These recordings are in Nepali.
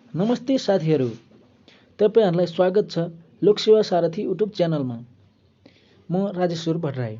नमस्ते साथीहरू, तपाईँहरूलाई स्वागत छ लोकसेवा सारथी युट्युब च्यानलमा। म राजेश्वर भट्टराई।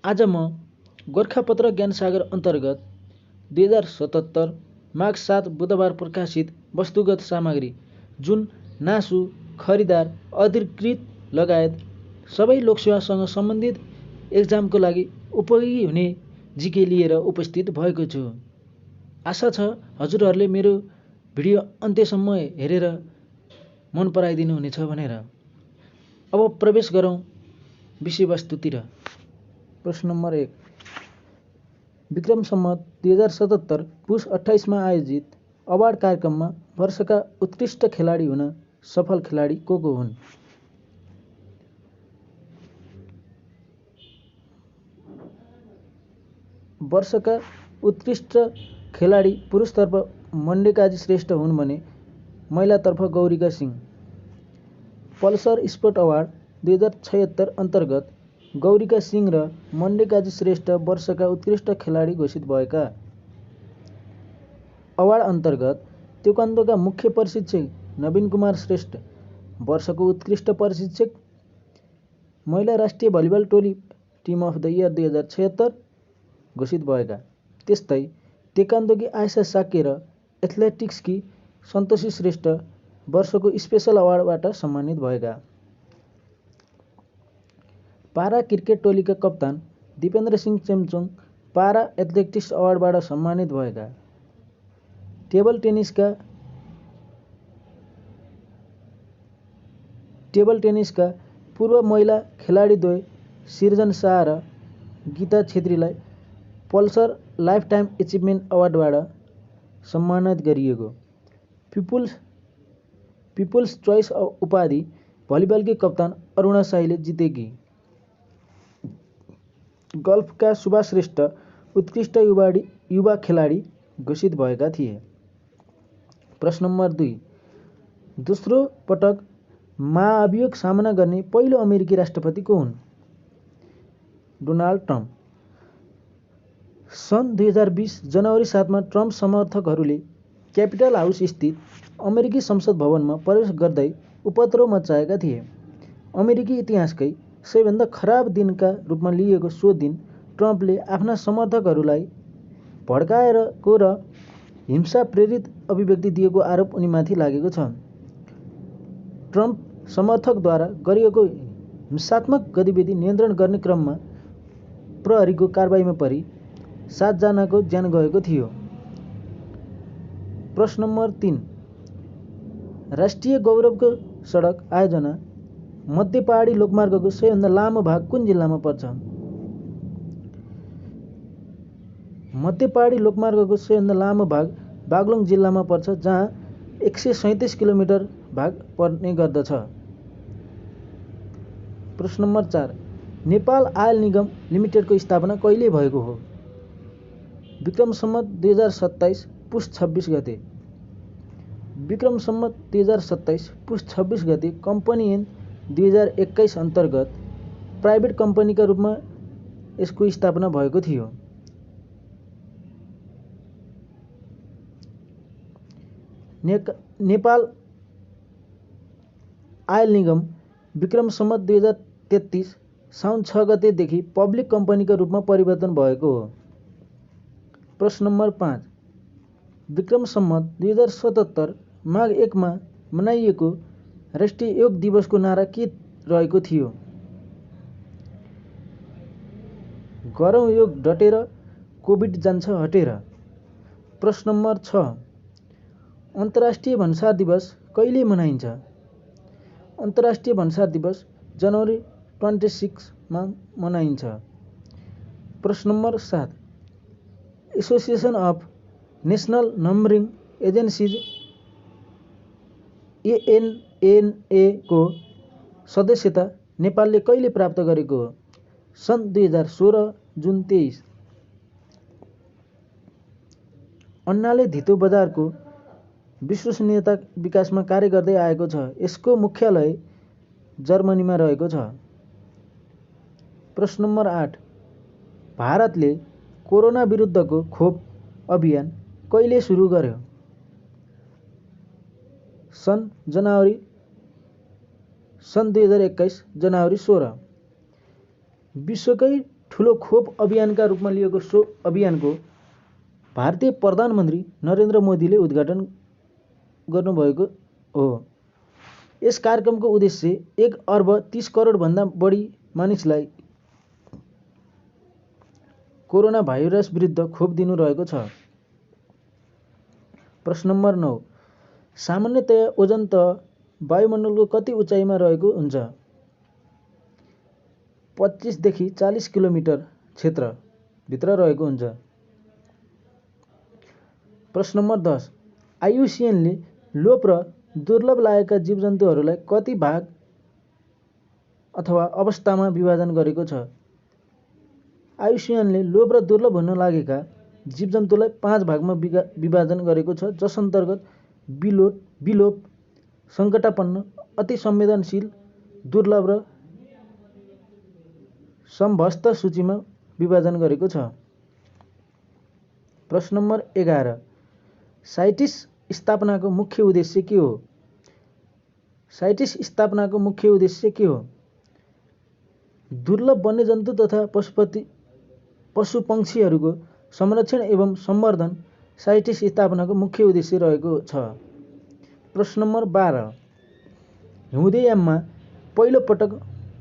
आज म गोरखापत्र ज्ञानसागर अन्तर्गत 2077 माघ 7 बुधबार प्रकाशित वस्तुगत सामग्री जुन नासु, खरिदार, अधिकृत लगायत सबै लोकसेवासँग सम्बन्धित एक्जामको लागि उपयोगी हुने जिके लिएर उपस्थित भएको छु। आशा छ हजुरहरूले मेरो भिडियो अन्त्यसम्म हेरेर मन पराइदिनु हुनेछ भनेर। अब प्रवेश गरौँ विषयवस्तुतिर। प्रश्न नम्बर 1। विक्रम सम्वत 2077 पुस 28 मा आयोजित अवार्ड कार्यक्रममा वर्षका उत्कृष्ट खेलाडी हुन सफल खेलाडी को हुन्? वर्षका उत्कृष्ट खेलाडी पुरुषतर्फ मण्डेकाजी श्रेष्ठ हुन् भने महिलातर्फ Gaurika Singh. Pulsar sport award 2076 अन्तर्गत गौरिका सिंह र मण्डेकाजी श्रेष्ठ वर्षका उत्कृष्ट खेलाडी घोषित भएका। अवार्ड अन्तर्गत ताइक्वान्डोका मुख्य प्रशिक्षक नवीन कुमार श्रेष्ठ वर्षको उत्कृष्ट प्रशिक्षक, महिला राष्ट्रिय भलिबल टोली टिम अफ द इयर 2076 घोषित भएका। त्यस्तै ताइक्वान्डोकी आयशा साके र एथलेटिक्सकी सन्तोषी श्रेष्ठ वर्षको स्पेशल अवार्डबाट सम्मानित भएका। पारा क्रिकेट टोलीका कप्तान दिपेन्द्र सिंह चेम्चोङ पारा एथलेटिक्स अवार्डबाट सम्मानित भएका। टेबल टेनिसका पूर्व महिला खेलाडीद्वय सृजन शाह र गीता छेत्रीलाई पल्सर लाइफटाइम एचिभमेन्ट अवार्डबाट सम्मानित गरिएको। पिपुल्स चोइस उपाधि भलिबलकी कप्तान अरुणा साईले जितेकी। गल्फका सुभाष श्रेष्ठ उत्कृष्ट युवा खेलाडी घोषित भएका थिए। प्रश्न नम्बर 2। दोस्रो पटक महाअभियोग सामना गर्ने पहिलो अमेरिकी राष्ट्रपति को हुन्? Donald Trump. सन् 2020 जनवरी 7 मा ट्रम्प समर्थकहरूले क्यापिटल हाउस स्थित अमेरिकी संसद भवनमा प्रवेश गर्दै उपद्रव मचाएका थिए। अमेरिकी इतिहासकै सबैभन्दा खराब दिनका रूपमा लिएको सो दिन ट्रम्पले आफ्ना समर्थकहरूलाई भड्काएको र हिंसा प्रेरित अभिव्यक्ति दिएको आरोप उनीमाथि लागेको छ। ट्रम्प समर्थकद्वारा गरिएको हिंसात्मक गतिविधि नियन्त्रण गर्ने क्रममा प्रहरीको कारबाहीमा परि 7 जनाको ज्यान गएको थियो। प्रश्न नम्बर 3। राष्ट्रिय गौरवको सडक आयोजना मध्य पहाडी लोकमार्गको सबैभन्दा लामो भाग कुन जिल्लामा पर्छ? मध्य पहाडी लोकमार्गको सबैभन्दा लामो भाग बागलुङ जिल्लामा पर्छ, जहाँ 137 किलोमिटर भाग पर्ने गर्दछ। प्रश्न नम्बर 4। नेपाल आयल निगम लिमिटेडको स्थापना कहिले भएको हो? विक्रम सम्वत 2027 पुस 26 गते। विक्रम सम्वत 2027 पुस 26 गते कम्पनी ऐन 2021 अन्तर्गत प्राइभेट कम्पनीका रूपमा यसको स्थापना भएको थियो। नेपाल आयल निगम विक्रम सम्वत 2033 साउन 6 गतेदेखि पब्लिक कम्पनीका रूपमा परिवर्तन भएको हो। प्रश्न नम्बर 5। विक्रम सम्वत 2077 माघ 1 मा मनाइएको राष्ट्रिय योग दिवसको नारा के रहेको थियो? गरौँ योग डटेर, कोभिड जान्छ हटेर। प्रश्न नम्बर 6। अन्तर्राष्ट्रिय भन्सार दिवस कहिले मनाइन्छ? अन्तर्राष्ट्रिय भन्सार दिवस जनवरी 26 मा मनाइन्छ। प्रश्न number 7। Association of national numbering agencies ANNA को सदस्यता नेपालले कहिले प्राप्त गरेको हो? सन् 2016 जुन 23। अन्नाले धितो बजारको विश्वसनीयता विकासमा कार्य गर्दै आएको छ। यसको मुख्यालय जर्मनीमा रहेको छ। प्रश्न नम्बर 8। भारतले कोरोना विरुद्धको खोप अभियान कहिले सुरु गर्यो? सन् 2021 जनवरी 16। विश्वकै ठुलो खोप अभियानका रूपमा लिएको सो अभियानको भारतीय प्रधानमन्त्री नरेन्द्र मोदीले उद्घाटन गर्नुभएको हो। यस कार्यक्रमको उद्देश्य 1 अर्ब 30 करोडभन्दा बढी मानिसलाई कोरोना भाइरस विरुद्ध खोप दिनु रहेको छ। प्रश्न नम्बर 9। सामान्यतया ओजन तह वायुमण्डलको कति उचाइमा रहेको हुन्छ? 25 देखि 40 किलोमिटर क्षेत्रभित्र रहेको हुन्छ। प्रश्न नम्बर 10। आइयुसिएनले लोप र दुर्लभ लागेका जीवजन्तुहरूलाई कति भाग अथवा अवस्थामा विभाजन गरेको छ? आइयुसिएनले लोप र दुर्लभ हुन लागेका जीवजन्तुलाई 5 भागमा विभाजन गरेको छ, जस अन्तर्गत विलोप, सङ्कटापन्न, अति संवेदनशील, दुर्लभ र सम्भस्त सूचीमा विभाजन गरेको छ। प्रश्न नम्बर 11। साइटिस स्थापनाको मुख्य उद्देश्य के हो? साइटिस स्थापनाको मुख्य उद्देश्य के हो? दुर्लभ वन्यजन्तु तथा पशुपक्षीहरूको संरक्षण एवं सम्वर्धन साइटिस स्थापनाको मुख्य उद्देश्य रहेको छ। प्रश्न नम्बर 12। हिउँदेयाममा पहिलो पटक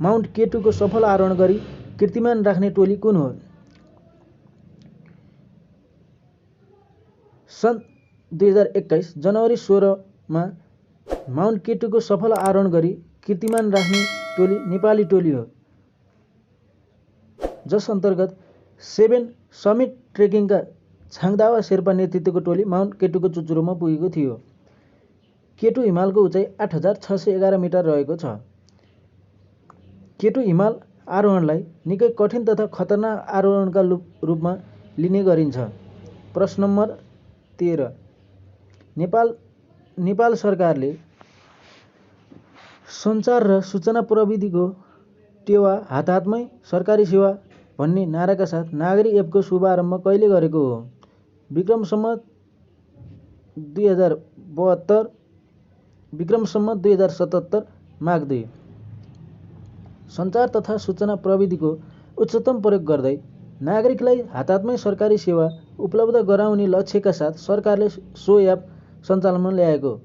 माउन्ट केटुको सफल आरोहण गरी कीर्तिमान राख्ने टोली कुन हो? सन् 2021 जनवरी 16 मा माउन्ट केटुको सफल आरोहण गरी कीर्तिमान राख्ने टोली नेपाली टोली हो, जस अन्तर्गत 7 समिट ट्रेकिङका छाङदावा शेर्पा नेतृत्वको टोली माउन्ट केटुको चुचुरोमा पुगेको थियो। केटु हिमालको उचाइ 8611 मिटर रहेको छ। केटु हिमाल आरोहणलाई निकै कठिन तथा खतरनाक आरोहणका रूपमा लिने गरिन्छ। प्रश्न नम्बर 13। नेपाल सरकारले सञ्चार र सूचना प्रविधिको टेवा हातहातमै सरकारी सेवा भन्ने नाराका साथ नागरिक एपको शुभारम्भ कहिले गरेको हो? विक्रम सम्वत 2077 माघ 2। सञ्चार तथा सूचना प्रविधिको उच्चतम प्रयोग गर्दै नागरिकलाई हातहातमै सरकारी सेवा उपलब्ध गराउने लक्ष्यका साथ सरकारले सो एप सञ्चालनमा ल्याएको।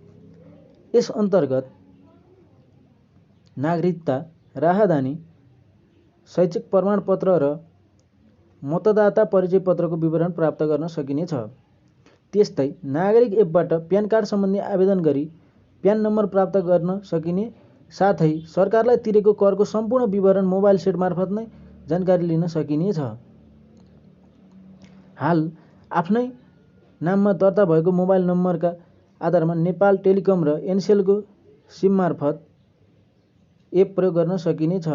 यस अन्तर्गत नागरिकता, राहदानी, शैक्षिक प्रमाणपत्र र मतदाता परिचय पत्रको विवरण प्राप्त गर्न सकिनेछ। त्यस्तै नागरिक एपबाट प्यान कार्ड सम्बन्धी आवेदन गरी प्यान नम्बर प्राप्त गर्न सकिने साथै सरकारलाई तिरेको करको सम्पूर्ण विवरण मोबाइल सेट मार्फत नै जानकारी लिन सकिनेछ। हाल आफ्नै नाममा दर्ता भएको मोबाइल नम्बरका आधारमा नेपाल टेलिकम र एनसेलको सिम मार्फत एप प्रयोग गर्न सकिनेछ।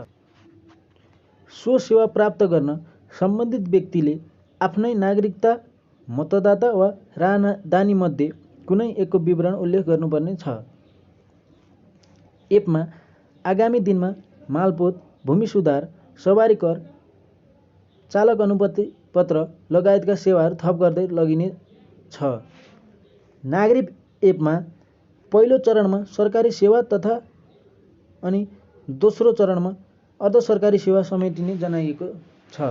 सो सेवा प्राप्त गर्न सम्बन्धित व्यक्तिले आफ्नै नागरिकता, मतदाता वा राहदानीमध्ये कुनै एकको विवरण उल्लेख गर्नुपर्ने छ। एपमा आगामी दिनमा मालपोत, भूमि सुधार, सवारी कर, चालक अनुमति पत्र लगायतका सेवाहरू थप गर्दै लगिने छ। नागरिक एपमा पहिलो चरणमा सरकारी सेवा तथा अनि दोस्रो चरणमा अर्ध सरकारी सेवा समेटिने जनाइएको छ।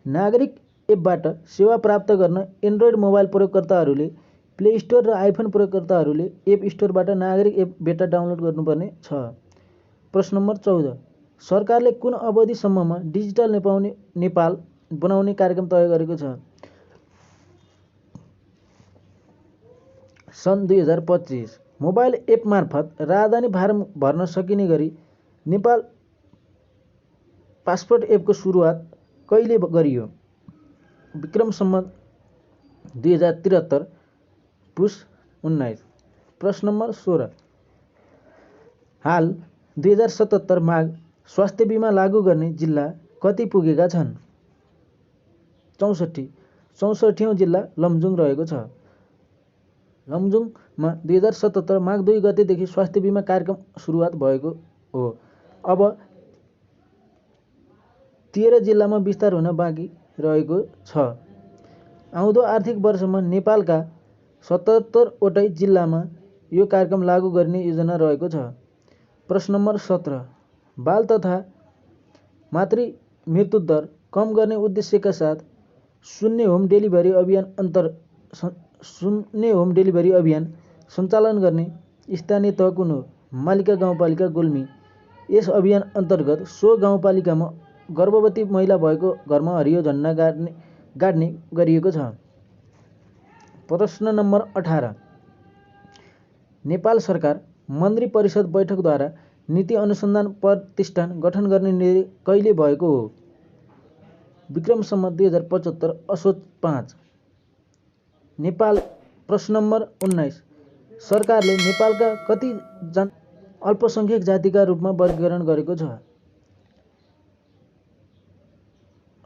नागरिक एपबाट सेवा प्राप्त गर्न एन्ड्रोइड मोबाइल प्रयोगकर्ताहरूले प्ले स्टोर र आइफोन प्रयोगकर्ताहरूले एप स्टोरबाट नागरिक एप बेटा डाउनलोड गर्नुपर्ने छ। प्रश्न नम्बर 14। सरकारले कुन अवधिसम्ममा डिजिटल नेपाल बनाउने कार्यक्रम तय गरेको छ? सन् 2025। मोबाइल एप मार्फत राहदानी फारम भर्न सकिने गरी नेपाल पासपोर्ट एपको सुरुवात कहिले गरियो? विक्रम सम्वत 2073 पुस 19। प्रश्न नम्बर 16। हाल 2077 माघ स्वास्थ्य बिमा लागू गर्ने जिल्ला कति पुगेका छन्? 64औं जिल्ला लमजुङ रहेको छ। लमजुङमा 2077 माघ 2 गतेदेखि स्वास्थ्य बिमा कार्यक्रम सुरुवात भएको हो। अब 13 जिल्लामा विस्तार हुन बाँकी रहेको छ। आउँदो आर्थिक वर्षमा नेपालका 77 वटै जिल्लामा यो कार्यक्रम लागू गर्ने योजना रहेको छ। प्रश्न नम्बर 17 बाल तथा मातृ मृत्यु दर कम गर्ने उद्देश्यका साथ शून्य होम डेलिभरी अभियान सञ्चालन गर्ने स्थानीय तह कुन हो? मालिका गाउँपालिका गुल्मी। यस अभियान अन्तर्गत सो गाउँपालिकामा गर्भवती महिला भएको घरमा हरियो झण्डा गाड्ने गरिएको छ। प्रश्न नम्बर 18 नेपाल सरकार मन्त्री परिषद बैठकद्वारा नीति अनुसन्धान प्रतिष्ठान गठन गर्ने निर्णय कहिले भएको हो? विक्रम सम्वत 2075 असोज 5 नेपाल। प्रश्न नम्बर 19 सरकारले नेपालका कति अल्पसंख्यक जातिका रूपमा वर्गीकरण गरेको छ?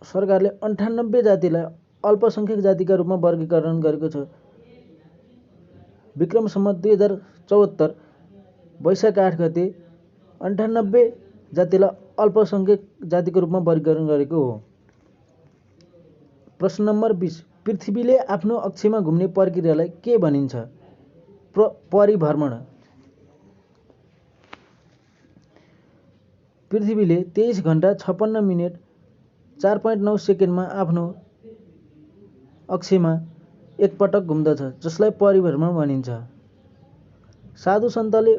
सरकारले 98 जातिलाई अल्पसंख्यक जातिका रूपमा वर्गीकरण गरेको छ। विक्रम सम्वत 2074 वैशाख 8 गते 98 जातिलाई अल्पसंख्यक जातिको रूपमा वर्गीकरण गरेको हो। प्रश्न नम्बर 20 पृथ्वीले आफ्नो अक्षमा घुम्ने प्रक्रियालाई के भनिन्छ? परिभ्रमण। पृथ्वीले 23 घण्टा 56 मिनेट 4.9 सेकेन्डमा आफ्नो अक्षमा एकपटक घुम्दछ, जसलाई परिभ्रमण भनिन्छ। साधु सन्तले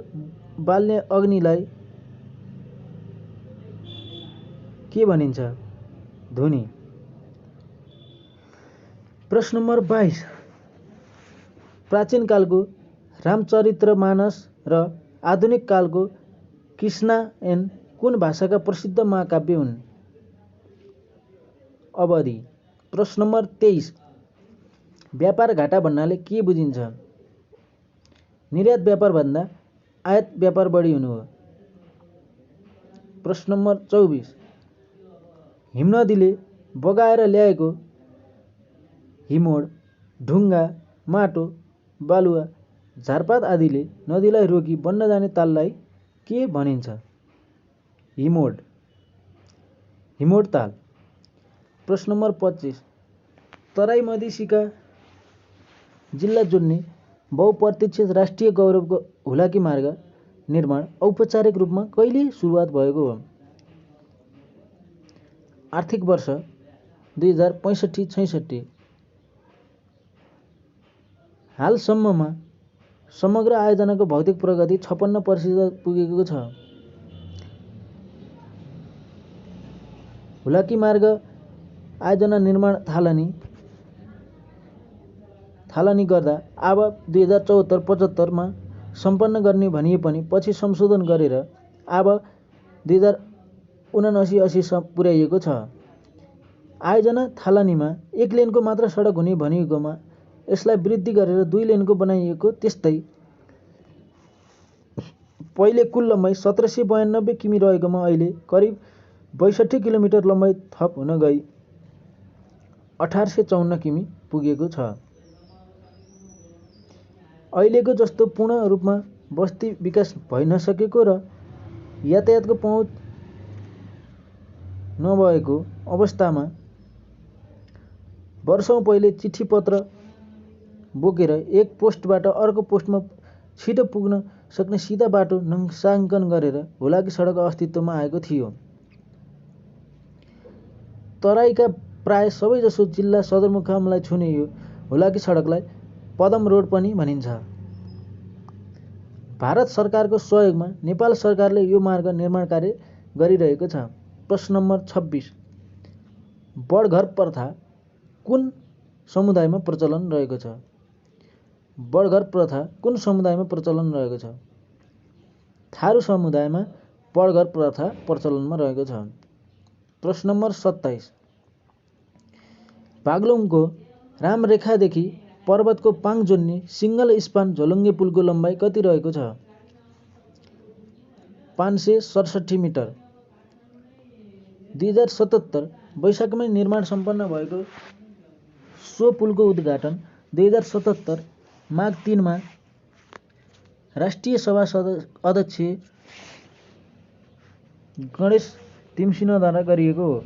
बाल्ने अग्निलाई के भनिन्छ? धुनी। प्रश्न नम्बर 22 प्राचीन कालको रामचरितमानस र आधुनिक कालको कृष्णायन कुन भाषाका प्रसिद्ध महाकाव्य हुन्? अवधि। प्रश्न नम्बर 23 व्यापार घाटा भन्नाले के बुझिन्छ? निर्यात व्यापार भन्दा आयात व्यापार बढी हुनु हो। प्रश्न नम्बर 24 हिमनदीले बगाएर ल्याएको हिमोड, ढुङ्गा, माटो, बालुवा, झारपात आदिले नदीलाई रोकी बन्न जाने ताललाई के भनिन्छ? हिमोड ताल। प्रश्न नम्बर 25 तराई मधेसीका जिल्ला जोड्ने बहुप्रतीक्षित राष्ट्रिय गौरवको हुलाकी मार्ग निर्माण औपचारिक रूपमा कहिले सुरुवात भएको हो? आर्थिक वर्ष 2065-66। हालसम्ममा समग्र आयोजनाको भौतिक प्रगति 56% पुगेको छ। हुलाकी मार्ग आयोजना निर्माण थालनी गर्दा अब 2074-75 मा सम्पन्न गर्ने भनिए पनि पछि संशोधन गरेर अब 2079-80 पुर्याइएको छ। आयोजना थालनीमा 1 लेनको मात्र सडक हुने भनिएकोमा यसलाई वृद्धि गरेर 2 लेनको बनाइएको। त्यस्तै पहिले कुल लम्बाइ 1792 किमि रहेकोमा अहिले करिब 62 किलोमिटर लम्बाइ थप हुन गई 1854 किमि पुगेको छ। अहिलेको जस्तो पूर्ण रूपमा बस्ती विकास भइ नसकेको र यातायातको पहुँच नभएको अवस्थामा वर्षौं पहिले चिठी पत्र बोकेर एक पोस्टबाट अर्को पोस्टमा छिटो पुग्न सक्ने सिधा बाटो नक्साङ्कन गरेर हुलाकी सडक अस्तित्वमा आएको थियो। तराईका प्राय सबैजसो जिल्ला सदरमुकामलाई छुने यो हुलाकी सडकलाई पदम रोड पनि भनिन्छ। भारत सरकारको सहयोगमा नेपाल सरकारले यो मार्ग निर्माण कार्य गरिरहेको छ। प्रश्न नम्बर 26 बडघर प्रथा कुन समुदायमा प्रचलन रहेको छ? बडघर प्रथा कुन समुदायमा प्रचलन रहेको छ? थारू समुदायमा बडघर प्रथा प्रचलनमा रहेको छ। प्रश्न नम्बर 27 बागलुङको रामरेखादेखि पर्वतको पाङ जोड्ने सिङ्गल स्पान झोलुङ्गे पुलको लम्बाइ कति रहेको छ? 567 मिटर। 2077 वैशाखमै निर्माण सम्पन्न भएको सो पुलको उद्घाटन 2077 माघ 3 मा राष्ट्रिय सभा अध्यक्ष गणेश तिमसिनद्वारा गरिएको हो।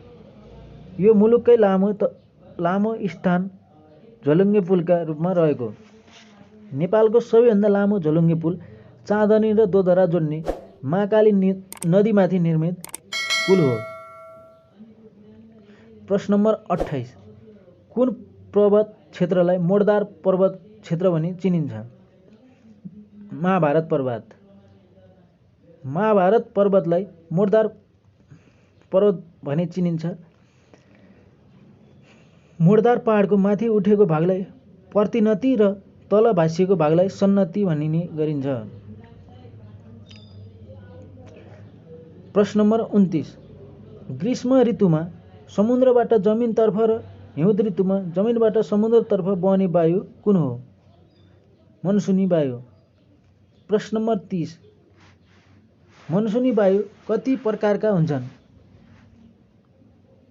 यो मुलुककै लामो स्थान झोलुङ्गे पुलका रूपमा रहेको। नेपालको सबैभन्दा लामो झोलुङ्गे पुल चाँदनी र दोधरा जोड्ने महाकाली नदीमाथि निर्मित पुल हो। प्रश्न नम्बर 28 कुन पर्वत क्षेत्रलाई मोडदार पर्वत क्षेत्र भनी चिनिन्छ? महाभारत पर्वत। महाभारत पर्वतलाई मोडदार पर्वत भनी चिनिन्छ। मोडदार पहाडको माथि उठेको भागलाई पर्तिनती र तल भाँसिएको भागलाई सन्नती भनिने गरिन्छ। प्रश्न नम्बर 29 ग्रीष्म ऋतुमा समुद्रबाट जमिनतर्फ र हिउँद ऋतुमा जमिनबाट समुद्रतर्फ बहने वायु कुन हो? मनसुनी वायु। प्रश्न नम्बर 30 मनसुनी वायु कति प्रकारका हुन्छन्?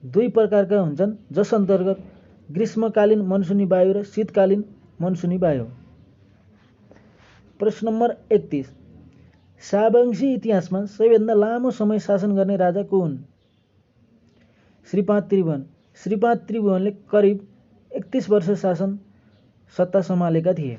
2 प्रकारका हुन्छन्, जस अन्तर्गत ग्रीष्मकालीन मनसुनी वायु र शीतकालीन मनसुनी वायु। प्रश्न नम्बर 31 शाहवंशी इतिहासमा सबैभन्दा लामो समय शासन गर्ने राजा को हुन्? श्रीपाद त्रिभुवन। श्रीपाद त्रिभुवनले करिब 31 वर्ष शासन सत्ता सम्हालेका थिए।